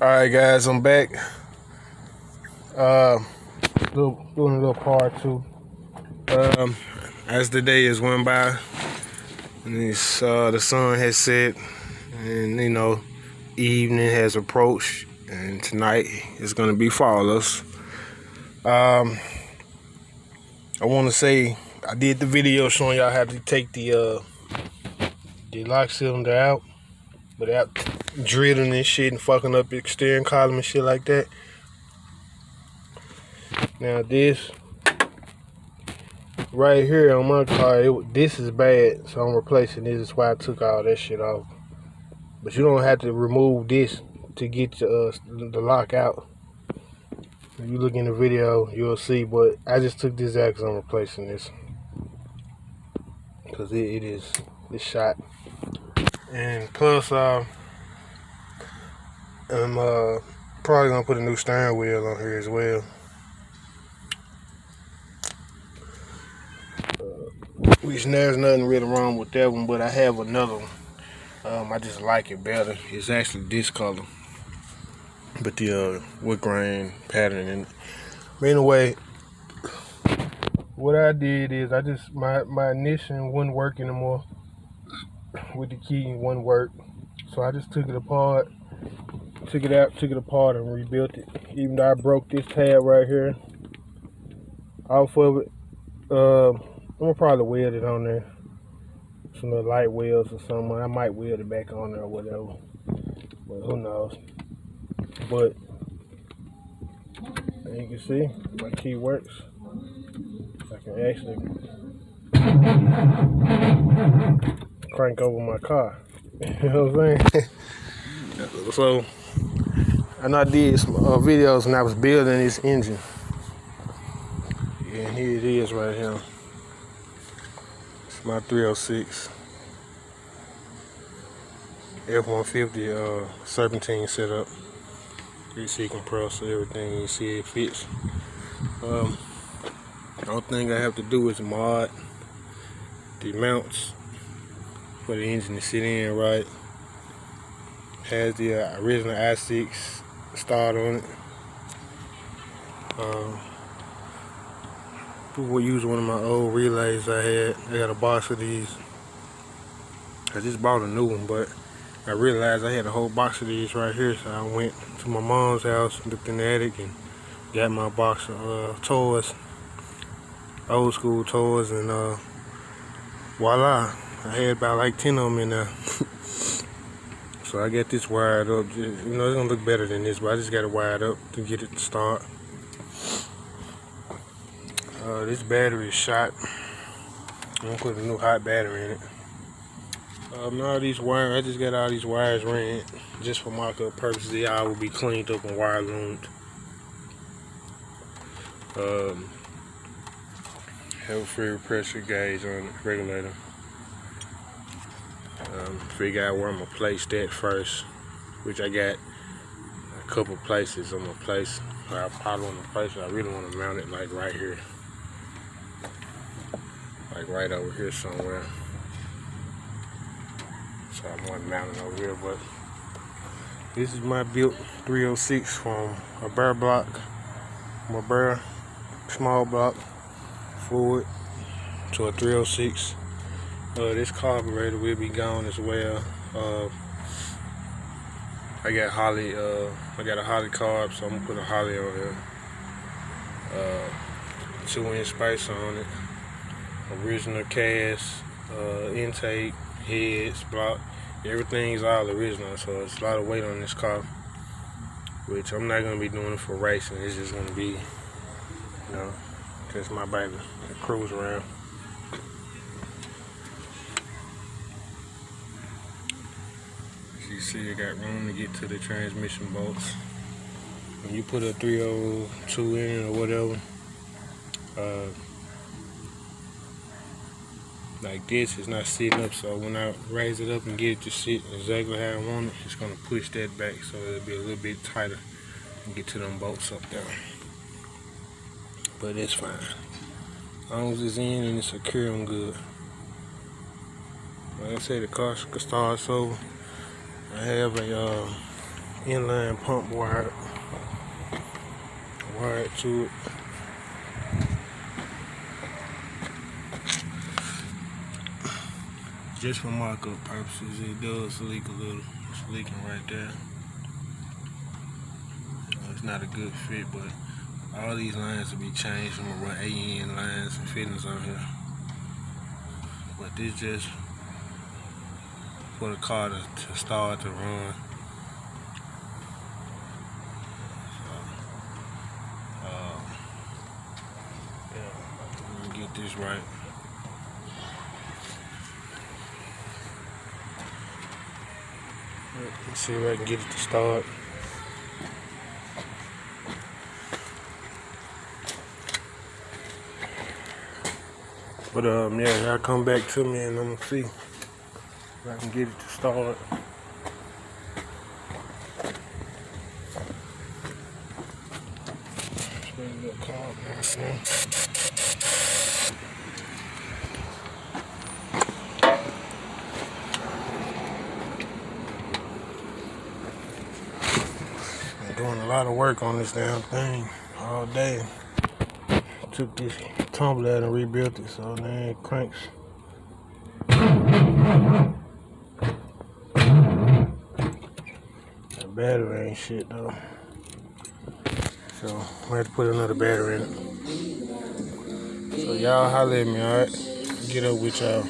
Alright guys, I'm back. Doing a little part two. As the day has went by and the sun has set and evening has approached and tonight is gonna be fallless. I wanna say I did the video showing y'all how to take the lock cylinder out without drilling and shit and fucking up the steering column and shit like that. Now this right here on my car, this is bad, so I'm replacing this. Is why I took all that shit off. But you don't have to remove this to get the lock out. If you look in the video, you'll see. But I just took this out because I'm replacing this because it's shot. And plus, I'm probably gonna put a new steering wheel on here as well. Which there's nothing really wrong with that one, but I have another one. I just like it better. It's actually this color, but the wood grain pattern in it. But anyway, what I did is my ignition wouldn't work anymore with the key. It wouldn't work, so I just took it apart, took it apart and rebuilt it. Even though I broke this tab right here off of it, I'm gonna probably weld it on there. Some little light welds or something. I might weld it back on there or whatever. But who knows. But as you can see, my key works. I can actually crank over my car. You know what I'm saying? So, and I did some videos when I was building this engine. And here it is right here. My 306 F-150 serpentine setup. You see compressor, everything. You see it fits. The only thing I have to do is mod the mounts for the engine to sit in right. Has the original i6 start on it. We'll use one of my old relays I had. I got a box of these. I just bought a new one, but I realized I had a whole box of these right here, so I went to my mom's house, looked in the attic, and got my box of toys, old school toys, and voila, I had about like 10 of them in there. So I got this wired up. It's gonna look better than this, but I just got it wired up to get it to start. This battery is shot. I'm gonna put a new hot battery in it. All these wires, I just got all these wires ran just for mock-up purposes. They all will be cleaned up and wire loomed. Have a free pressure gauge on the regulator. Figure out where I'm gonna place that first, which I got a couple places I'm gonna place. I probably want to place it. I really want to mount it like right here. Like right over here somewhere. So I'm going to mount it over here, but this is my built 306 from a bare block, from a bare small block forward to a 306. This carburetor will be gone as well. I got Holley, I got a Holley carb, so I'm gonna put a Holley on here. 2-inch spacer on it. Original cast, intake, heads, block, everything's all original, so it's a lot of weight on this car, which I'm not going to be doing it for racing. It's just going to be, just my baby to cruise around. As you see, I got room to get to the transmission bolts. When you put a 302 in or whatever, like this, it's not sitting up, so when I raise it up and get it to sit exactly how I want it, it's gonna push that back so it'll be a little bit tighter and get to them bolts up there. But it's fine. As long as it's in and it's secure, I'm good. Like I said, the car starts over. I have a inline pump wired to it. Just for markup purposes, it does leak a little. It's leaking right there. It's not a good fit, but all these lines will be changed. I'm gonna run AN lines and fittings on here. But this just for the car to start to run. Yeah, I'm gonna get this right. Let's see if I can get it to start. But yeah, y'all come back to me and I'm gonna see if I can get it to start. I'm doing a lot of work on this damn thing all day. Took this tumbler out and rebuilt it, so now it cranks. The battery ain't shit though, so I'm gonna have to put another battery in it. So y'all holler at me, alright? Get up with y'all.